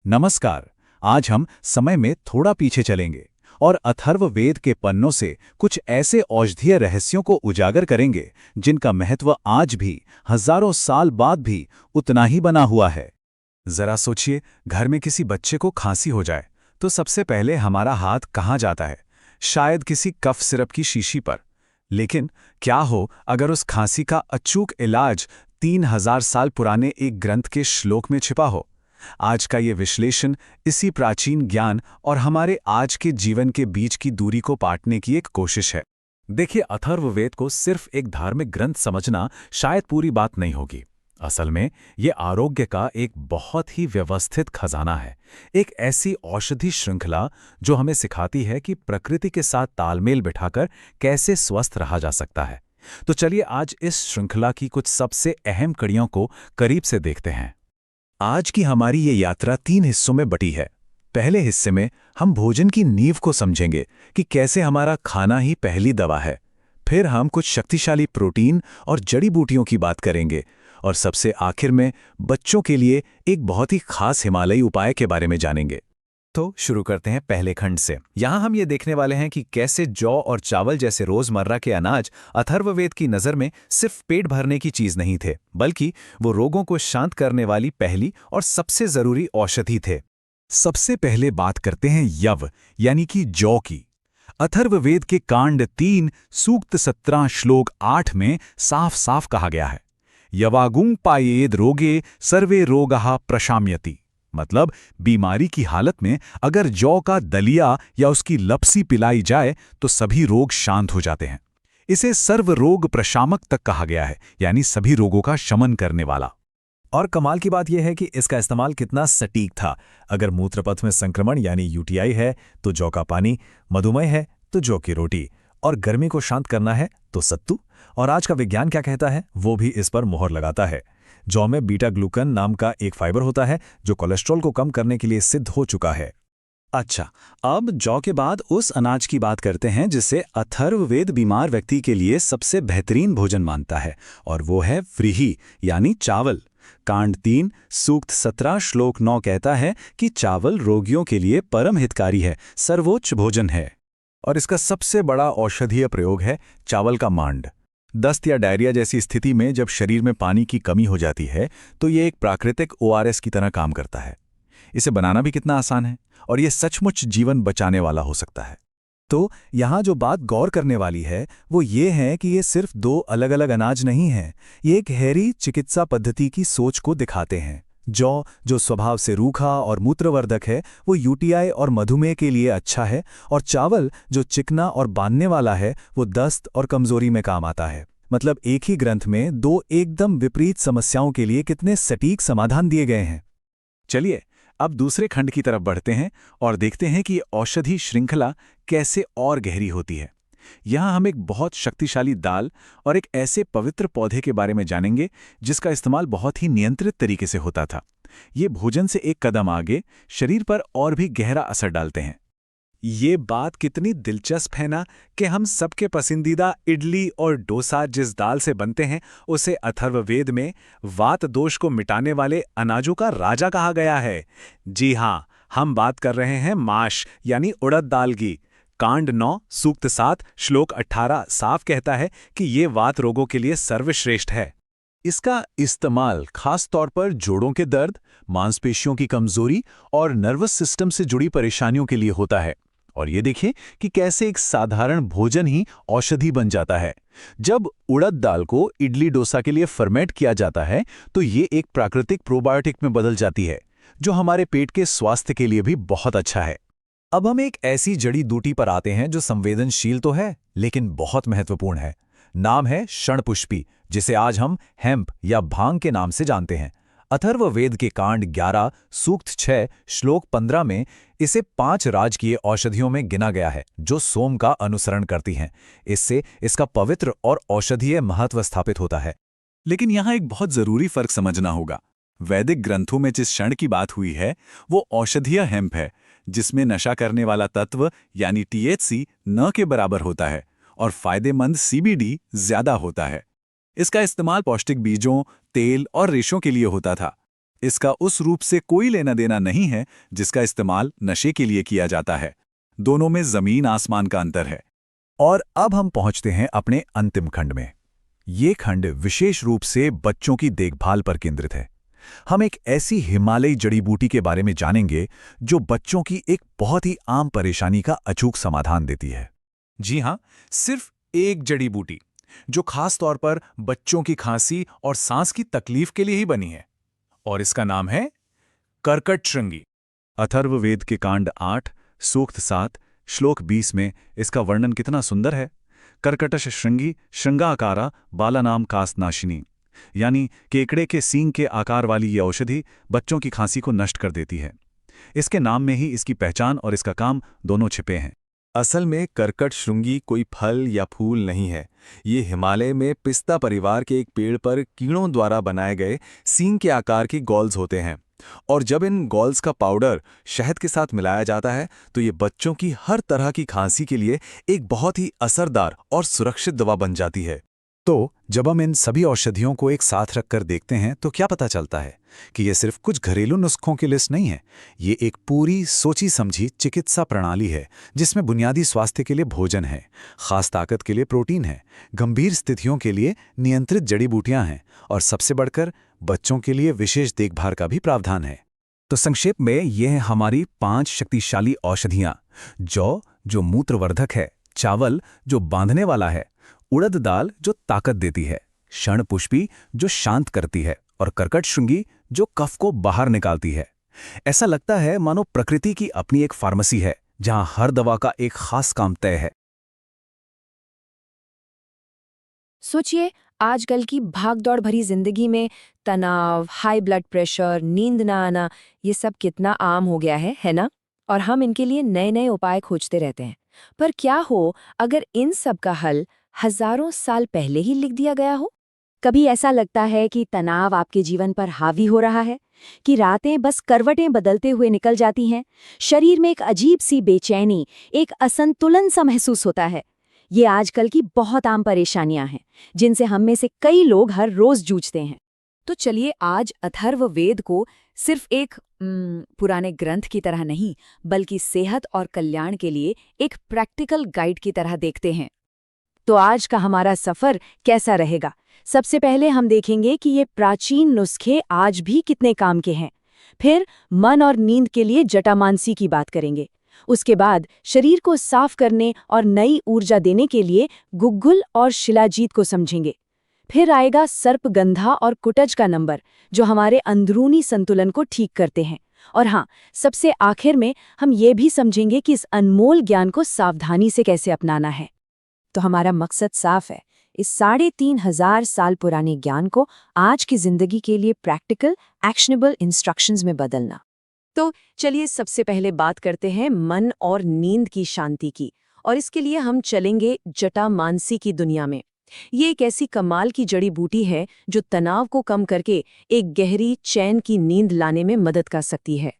नमस्कार। आज हम समय में थोड़ा पीछे चलेंगे और अथर्ववेद के पन्नों से कुछ ऐसे औषधीय रहस्यों को उजागर करेंगे जिनका महत्व आज भी हजारों साल बाद भी उतना ही बना हुआ है। जरा सोचिए, घर में किसी बच्चे को खांसी हो जाए तो सबसे पहले हमारा हाथ कहाँ जाता है? शायद किसी कफ सिरप की शीशी पर। लेकिन क्या हो अगर उस खांसी का अचूक इलाज 3000 साल पुराने एक ग्रंथ के श्लोक में छिपा हो? आज का ये विश्लेषण इसी प्राचीन ज्ञान और हमारे आज के जीवन के बीच की दूरी को पाटने की एक कोशिश है। देखिए, अथर्ववेद को सिर्फ एक धार्मिक ग्रंथ समझना शायद पूरी बात नहीं होगी। असल में ये आरोग्य का एक बहुत ही व्यवस्थित खजाना है, एक ऐसी औषधि श्रृंखला जो हमें सिखाती है कि प्रकृति के साथ तालमेल बिठाकर कैसे स्वस्थ रहा जा सकता है। तो चलिए आज इस श्रृंखला की कुछ सबसे अहम कड़ियों को करीब से देखते हैं। आज की हमारी ये यात्रा 3 हिस्सों में बटी है। पहले हिस्से में हम भोजन की नींव को समझेंगे कि कैसे हमारा खाना ही पहली दवा है। फिर हम कुछ शक्तिशाली प्रोटीन और जड़ी बूटियों की बात करेंगे और सबसे आखिर में बच्चों के लिए एक बहुत ही खास हिमालयी उपाय के बारे में जानेंगे। तो शुरू करते हैं पहले खंड से। यहाँ हम ये देखने वाले हैं कि कैसे जौ और चावल जैसे रोजमर्रा के अनाज अथर्ववेद की नज़र में सिर्फ पेट भरने की चीज नहीं थे, बल्कि वो रोगों को शांत करने वाली पहली और सबसे जरूरी औषधि थे। सबसे पहले बात करते हैं यव यानी कि जौ की। अथर्ववेद के कांड 3 सूक्त 17 श्लोक 8 में साफ साफ कहा गया है, यवागुं पायेद रोगे सर्वे रोगः प्रशाम्यति। मतलब बीमारी की हालत में अगर जौ का दलिया या उसकी लपसी पिलाई जाए तो सभी रोग शांत हो जाते हैं। इसे सर्व रोग प्रशामक तक कहा गया है, यानी सभी रोगों का शमन करने वाला। और कमाल की बात यह है कि इसका इस्तेमाल कितना सटीक था। अगर मूत्रपथ में संक्रमण यानी यूटीआई है तो जौ का पानी, मधुमेह है तो जौ की रोटी, और गर्मी को शांत करना है तो सत्तू। और आज का विज्ञान क्या कहता है वो भी इस पर मोहर लगाता है। जौ में बीटा ग्लूकन नाम का एक फाइबर होता है जो कोलेस्ट्रॉल को कम करने के लिए सिद्ध हो चुका है। अच्छा, अब जौ के बाद उस अनाज की बात करते हैं जिसे अथर्ववेद बीमार व्यक्ति के लिए सबसे बेहतरीन भोजन मानता है, और वो है व्रीहि यानी चावल। कांड 3 सूक्त 17 श्लोक 9 कहता है कि चावल रोगियों के लिए परम हितकारी है, सर्वोच्च भोजन है। और इसका सबसे बड़ा औषधीय प्रयोग है चावल का मांड। दस्त या डायरिया जैसी स्थिति में जब शरीर में पानी की कमी हो जाती है तो ये एक प्राकृतिक ओआरएस की तरह काम करता है। इसे बनाना भी कितना आसान है, और ये सचमुच जीवन बचाने वाला हो सकता है। तो यहाँ जो बात गौर करने वाली है वो ये है कि ये सिर्फ 2 अलग अलग अनाज नहीं हैं, ये एक गहरी चिकित्सा पद्धति की सोच को दिखाते हैं। जौ जो स्वभाव से रूखा और मूत्रवर्धक है वो यूटीआई और मधुमेह के लिए अच्छा है, और चावल जो चिकना और बांधने वाला है वो दस्त और कमजोरी में काम आता है। मतलब एक ही ग्रंथ में 2 एकदम विपरीत समस्याओं के लिए कितने सटीक समाधान दिए गए हैं। चलिए अब दूसरे खंड की तरफ बढ़ते हैं और देखते हैं कि औषधि श्रृंखला कैसे और गहरी होती है। यहाँ हम एक बहुत शक्तिशाली दाल और एक ऐसे पवित्र पौधे के बारे में जानेंगे जिसका इस्तेमाल बहुत ही नियंत्रित तरीके से होता था। ये भोजन से एक कदम आगे शरीर पर और भी गहरा असर डालते हैं। ये बात कितनी दिलचस्प है ना कि हम सबके पसंदीदा इडली और डोसा जिस दाल से बनते हैं उसे अथर्ववेद में वात दोष को मिटाने वाले अनाजों का राजा कहा गया है। जी हाँ, हम बात कर रहे हैं माश यानी उड़द दाल की। कांड 9 सूक्त 7 श्लोक 18 साफ कहता है कि ये वात रोगों के लिए सर्वश्रेष्ठ है। इसका इस्तेमाल खास तौर पर जोड़ों के दर्द, मांसपेशियों की कमजोरी और नर्वस सिस्टम से जुड़ी परेशानियों के लिए होता है। और ये देखिए कि कैसे एक साधारण भोजन ही औषधि बन जाता है। जब उड़द दाल को इडली डोसा के लिए फर्मेंट किया जाता है तो ये एक प्राकृतिक प्रोबायोटिक में बदल जाती है जो हमारे पेट के स्वास्थ्य के लिए भी बहुत अच्छा है। अब हम एक ऐसी जड़ी बूटी पर आते हैं जो संवेदनशील तो है लेकिन बहुत महत्वपूर्ण है। नाम है शणपुष्पी, जिसे आज हम हेम्प या भांग के नाम से जानते हैं। अथर्ववेद के कांड 11 सूक्त 6 श्लोक 15 में इसे 5 राजकीय औषधियों में गिना गया है जो सोम का अनुसरण करती हैं। इससे इसका पवित्र और औषधीय महत्व स्थापित होता है। लेकिन यहाँ एक बहुत जरूरी फर्क समझना होगा। वैदिक ग्रंथों में जिस क्षण की बात हुई है वो औषधीय हेम्प है, जिसमें नशा करने वाला तत्व यानी THC न के बराबर होता है और फायदेमंद CBD ज्यादा होता है। इसका इस्तेमाल पौष्टिक बीजों, तेल और रेशों के लिए होता था। इसका उस रूप से कोई लेना देना नहीं है जिसका इस्तेमाल नशे के लिए किया जाता है। दोनों में जमीन आसमान का अंतर है। और अब हम पहुंचते हैं अपने अंतिम खंड में। ये खंड विशेष रूप से बच्चों की देखभाल पर केंद्रित है। हम एक ऐसी हिमालयी जड़ी बूटी के बारे में जानेंगे जो बच्चों की एक बहुत ही आम परेशानी का अचूक समाधान देती है। जी हां, सिर्फ एक जड़ी बूटी जो खास तौर पर बच्चों की खांसी और सांस की तकलीफ के लिए ही बनी है, और इसका नाम है कर्कट श्रृंगी। अथर्ववेद के कांड 8, सूक्त 7, श्लोक 20 में इसका वर्णन कितना सुंदर है। कर्कटश श्रृंगी श्रृंगाकारा बालानाम कासनाशिनी, यानी केकड़े के सींग के आकार वाली ये औषधि बच्चों की खांसी को नष्ट कर देती है। इसके नाम में ही इसकी पहचान और इसका काम दोनों छिपे हैं। असल में कर्कट श्रृंगी कोई फल या फूल नहीं है। ये हिमालय में पिस्ता परिवार के एक पेड़ पर कीड़ों द्वारा बनाए गए सींग के आकार के गॉल्स होते हैं, और जब इन गॉल्स का पाउडर शहद के साथ मिलाया जाता है तो ये बच्चों की हर तरह की खांसी के लिए एक बहुत ही असरदार और सुरक्षित दवा बन जाती है। तो जब हम इन सभी औषधियों को एक साथ रखकर देखते हैं तो क्या पता चलता है कि ये सिर्फ कुछ घरेलू नुस्खों की लिस्ट नहीं है। ये एक पूरी सोची समझी चिकित्सा प्रणाली है जिसमें बुनियादी स्वास्थ्य के लिए भोजन है, खास ताकत के लिए प्रोटीन है, गंभीर स्थितियों के लिए नियंत्रित जड़ी बूटियां हैं, और सबसे बढ़कर बच्चों के लिए विशेष देखभाल का भी प्रावधान है। तो संक्षेप में ये हैं हमारी 5 शक्तिशाली औषधियां। जौ जो मूत्रवर्धक है, चावल जो बांधने वाला है, उड़द दाल जो ताकत देती है, शण पुष्पी जो शांत करती है, और कर्कट श्रृंगी जो कफ को बाहर निकालती है। ऐसा लगता है मानो प्रकृति की अपनी एक फार्मेसी है जहां हर दवा का एक खास काम तय है। सोचिए, आजकल की भागदौड़ भरी जिंदगी में तनाव, हाई ब्लड प्रेशर, नींद ना आना, ये सब कितना आम हो गया है ना? और हम इनके लिए नए नए उपाय खोजते रहते हैं। पर क्या हो अगर इन सब का हल हजारों साल पहले ही लिख दिया गया हो? कभी ऐसा लगता है कि तनाव आपके जीवन पर हावी हो रहा है, कि रातें बस करवटें बदलते हुए निकल जाती हैं, शरीर में एक अजीब सी बेचैनी, एक असंतुलन सा महसूस होता है। ये आजकल की बहुत आम परेशानियां हैं जिनसे हम में से कई लोग हर रोज जूझते हैं। तो चलिए आज अथर्ववेद को सिर्फ एक पुराने ग्रंथ की तरह नहीं, बल्कि सेहत और कल्याण के लिए एक प्रैक्टिकल गाइड की तरह देखते हैं। तो आज का हमारा सफर कैसा रहेगा? सबसे पहले हम देखेंगे कि ये प्राचीन नुस्खे आज भी कितने काम के हैं। फिर मन और नींद के लिए जटामांसी की बात करेंगे। उसके बाद शरीर को साफ करने और नई ऊर्जा देने के लिए गुग्गुल और शिलाजीत को समझेंगे। फिर आएगा सर्पगंधा और कुटज का नंबर, जो हमारे अंदरूनी संतुलन को ठीक करते हैं। और हाँ, सबसे आखिर में हम ये भी समझेंगे कि इस अनमोल ज्ञान को सावधानी से कैसे अपनाना है। तो हमारा मकसद साफ है, इस 3500 साल पुराने ज्ञान को आज की जिंदगी के लिए प्रैक्टिकल, एक्शनेबल इंस्ट्रक्शंस में बदलना। तो चलिए सबसे पहले बात करते हैं मन और नींद की शांति की, और इसके लिए हम चलेंगे जटामांसी की दुनिया में। ये एक ऐसी कमाल की जड़ी बूटी है जो तनाव को कम करके एक गहरी चैन की नींद लाने में मदद कर सकती है।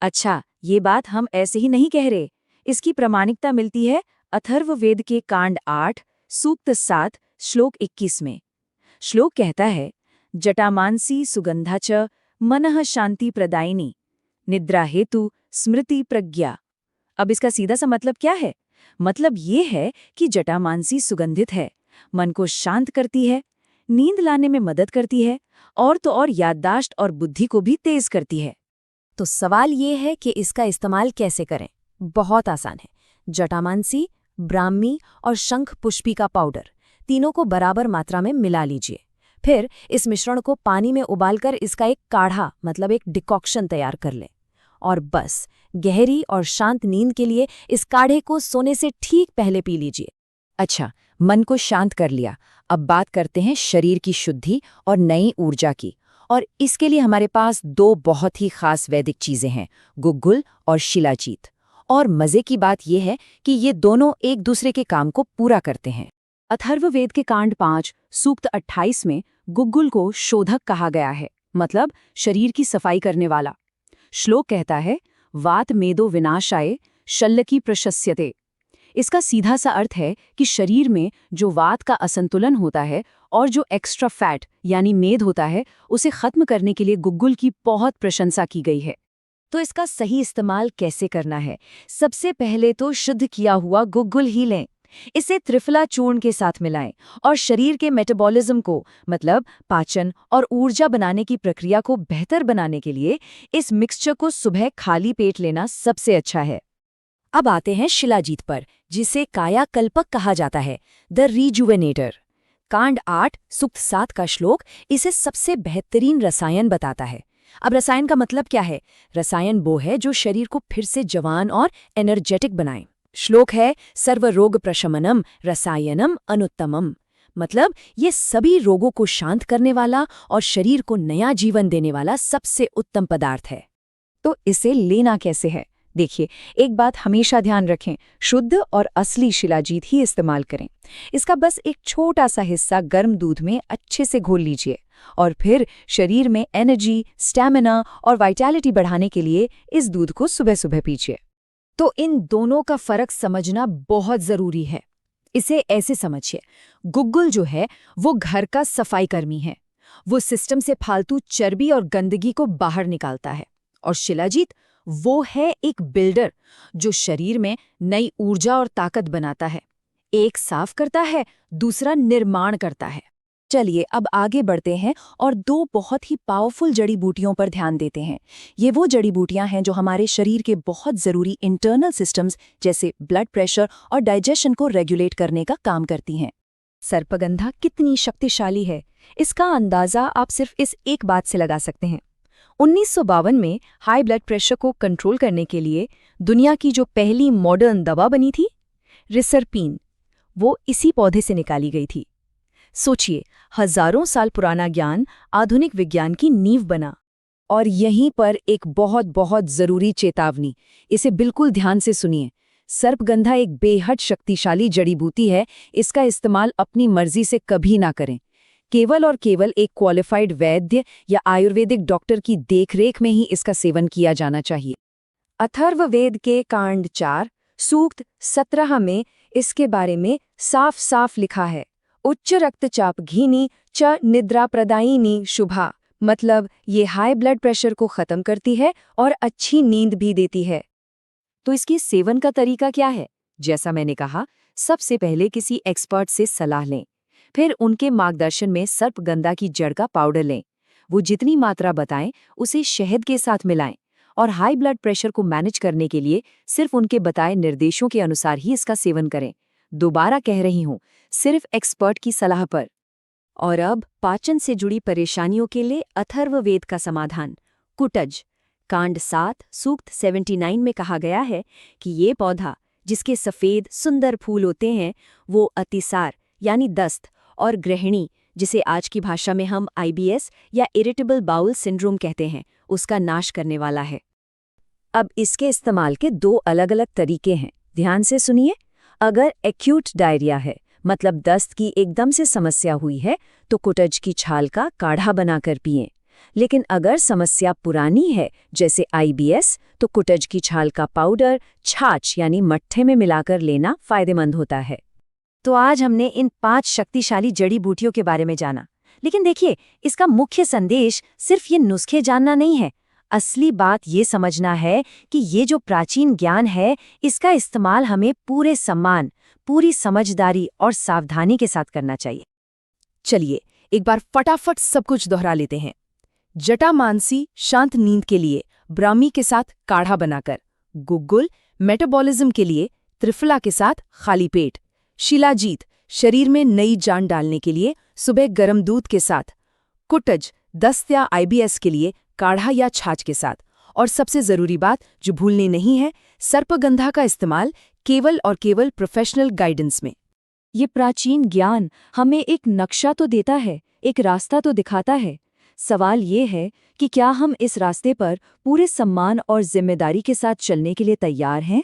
अच्छा, ये बात हम ऐसे ही नहीं कह रहे। इसकी प्रामाणिकता मिलती है अथर्ववेद के कांड 8, सूक्त 7, श्लोक 21 में। श्लोक कहता है, जटामांसी सुगंधा च मनः शांति प्रदायिनी निद्रा हेतु स्मृति प्रज्ञा। अब इसका सीधा सा मतलब क्या है? मतलब ये है कि जटामांसी सुगंधित है, मन को शांत करती है, नींद लाने में मदद करती है, और तो और याददाश्त और बुद्धि को भी तेज करती है। तो सवाल ये है कि इसका इस्तेमाल कैसे करें? बहुत आसान है। जटामांसी, ब्राह्मी और शंख पुष्पी का पाउडर, तीनों को बराबर मात्रा में मिला लीजिए। फिर इस मिश्रण को पानी में उबालकर इसका एक काढ़ा मतलब एक डिकॉक्शन तैयार कर लें। और बस गहरी और शांत नींद के लिए इस काढ़े को सोने से ठीक पहले पी लीजिए। अच्छा, मन को शांत कर लिया, अब बात करते हैं शरीर की शुद्धि और नई ऊर्जा की। और इसके लिए हमारे पास 2 बहुत ही खास वैदिक चीजें हैं, गुग्गुल और शिलाजीत। और मजे की बात यह है कि ये दोनों एक दूसरे के काम को पूरा करते हैं। अथर्ववेद के कांड 5, सूक्त 28 में गुग्गुल को शोधक कहा गया है, मतलब शरीर की सफाई करने वाला। श्लोक कहता है, वात मेदो विनाशाय शल्यकी प्रशस्यते। इसका सीधा सा अर्थ है कि शरीर में जो वात का असंतुलन होता है और जो एक्स्ट्रा फैट यानी मेद होता है, उसे खत्म करने के लिए गुग्गुल की बहुत प्रशंसा की गई है। तो इसका सही इस्तेमाल कैसे करना है? सबसे पहले तो शुद्ध किया हुआ गुग्गुल ही लें। इसे त्रिफला चूर्ण के साथ मिलाएं और शरीर के मेटाबॉलिज्म को, मतलब पाचन और ऊर्जा बनाने की प्रक्रिया को बेहतर बनाने के लिए इस मिक्सचर को सुबह खाली पेट लेना सबसे अच्छा है। अब आते हैं शिलाजीत पर, जिसे कायाकल्पक कहा जाता है, द रिजुवेनेटर। कांड 8 सूक्त 7 का श्लोक इसे सबसे बेहतरीन रसायन बताता है। अब रसायन का मतलब क्या है? रसायन वो है जो शरीर को फिर से जवान और एनर्जेटिक बनाए। श्लोक है सर्वरोग प्रशमनम रसायनम अनुत्तमम, मतलब ये सभी रोगों को शांत करने वाला और शरीर को नया जीवन देने वाला सबसे उत्तम पदार्थ है। तो इसे लेना कैसे है? देखिए, एक बात हमेशा ध्यान रखें, शुद्ध और असली शिलाजीत ही इस्तेमाल करें। इसका बस एक छोटा सा हिस्सा गर्म दूध में अच्छे से घोल लीजिए और फिर शरीर में एनर्जी, स्टैमिना और वाइटैलिटी बढ़ाने के लिए इस दूध को सुबह सुबह पीजिए। तो इन दोनों का फर्क समझना बहुत जरूरी है। इसे ऐसे समझिए, गुग्गुल जो है वो घर का सफाई कर्मी है। वो सिस्टम से फालतू चर्बी और गंदगी को बाहर निकालता है। और शिलाजीत वो है एक बिल्डर जो शरीर में नई ऊर्जा और ताकत बनाता है। एक साफ करता है, दूसरा निर्माण करता है। चलिए अब आगे बढ़ते हैं और दो बहुत ही पावरफुल जड़ी बूटियों पर ध्यान देते हैं। ये वो जड़ी बूटियां हैं जो हमारे शरीर के बहुत ज़रूरी इंटरनल सिस्टम्स जैसे ब्लड प्रेशर और डाइजेशन को रेगुलेट करने का काम करती हैं। सर्पगंधा कितनी शक्तिशाली है, इसका अंदाज़ा आप सिर्फ इस एक बात से लगा सकते हैं। 1952 में हाई ब्लड प्रेशर को कंट्रोल करने के लिए दुनिया की जो पहली मॉडर्न दवा बनी थी, रिसरपीन, वो इसी पौधे से निकाली गई थी। सोचिए, हजारों साल पुराना ज्ञान आधुनिक विज्ञान की नींव बना। और यहीं पर एक बहुत बहुत जरूरी चेतावनी, इसे बिल्कुल ध्यान से सुनिए। सर्पगंधा एक बेहद शक्तिशाली जड़ी बूटी है, इसका इस्तेमाल अपनी मर्जी से कभी ना करें। केवल और केवल एक क्वालिफाइड वैद्य या आयुर्वेदिक डॉक्टर की देखरेख में ही इसका सेवन किया जाना चाहिए। अथर्ववेद के कांड 4 सूक्त 17 में इसके बारे में साफ साफ लिखा है, उच्च रक्तचाप घीनी च निद्रा प्रदायिनी शुभा, मतलब ये हाई ब्लड प्रेशर को खत्म करती है और अच्छी नींद भी देती है। तो इसकी सेवन का तरीका क्या है? जैसा मैंने कहा, सबसे पहले किसी एक्सपर्ट से सलाह लें। फिर उनके मार्गदर्शन में सर्पगंधा की जड़ का पाउडर लें। वो जितनी मात्रा बताएं उसे शहद के साथ मिलाएं और हाई ब्लड प्रेशर को मैनेज करने के लिए सिर्फ उनके बताए निर्देशों के अनुसार ही इसका सेवन करें। दोबारा कह रही हूं, सिर्फ एक्सपर्ट की सलाह पर। और अब पाचन से जुड़ी परेशानियों के लिए अथर्ववेद का समाधान, कुटज। कांड 7 सूक्त 79 में कहा गया है कि ये पौधा, जिसके सफ़ेद सुंदर फूल होते हैं, वो अतिसार यानी दस्त और गृहिणी, जिसे आज की भाषा में हम IBS या इरिटेबल बाउल सिंड्रोम कहते हैं, उसका नाश करने वाला है। अब इसके इस्तेमाल के दो अलग अलग तरीके हैं, ध्यान से सुनिए। अगर एक्यूट डायरिया है, मतलब दस्त की एकदम से समस्या हुई है, तो कुटज की छाल का काढ़ा बनाकर पिएं। लेकिन अगर समस्या पुरानी है, जैसे IBS, तो कुटज की छाल का पाउडर छाछ यानी मट्ठे में मिलाकर लेना फायदेमंद होता है। तो आज हमने इन 5 शक्तिशाली जड़ी बूटियों के बारे में जाना, लेकिन देखिए, इसका मुख्य संदेश सिर्फ ये नुस्खे जानना नहीं है। असली बात ये समझना है कि ये जो प्राचीन ज्ञान है, इसका इस्तेमाल हमें पूरे सम्मान, पूरी समझदारी और सावधानी के साथ करना चाहिए। चलिए एक बार फटाफट सब कुछ दोहरा लेते हैं। जटामानसी शांत नींद के लिए ब्राह्मी के साथ काढ़ा बनाकर, गुग्गुल मेटाबॉलिज्म के लिए त्रिफला के साथ खाली पेट, शिलाजीत शरीर में नई जान डालने के लिए सुबह गर्म दूध के साथ, कुटज दस्त या IBS के लिए काढ़ा या छाछ के साथ, और सबसे जरूरी बात जो भूलनी नहीं है, सर्पगंधा का इस्तेमाल केवल और केवल प्रोफेशनल गाइडेंस में। ये प्राचीन ज्ञान हमें एक नक्शा तो देता है, एक रास्ता तो दिखाता है। सवाल ये है कि क्या हम इस रास्ते पर पूरे सम्मान और जिम्मेदारी के साथ चलने के लिए तैयार हैं?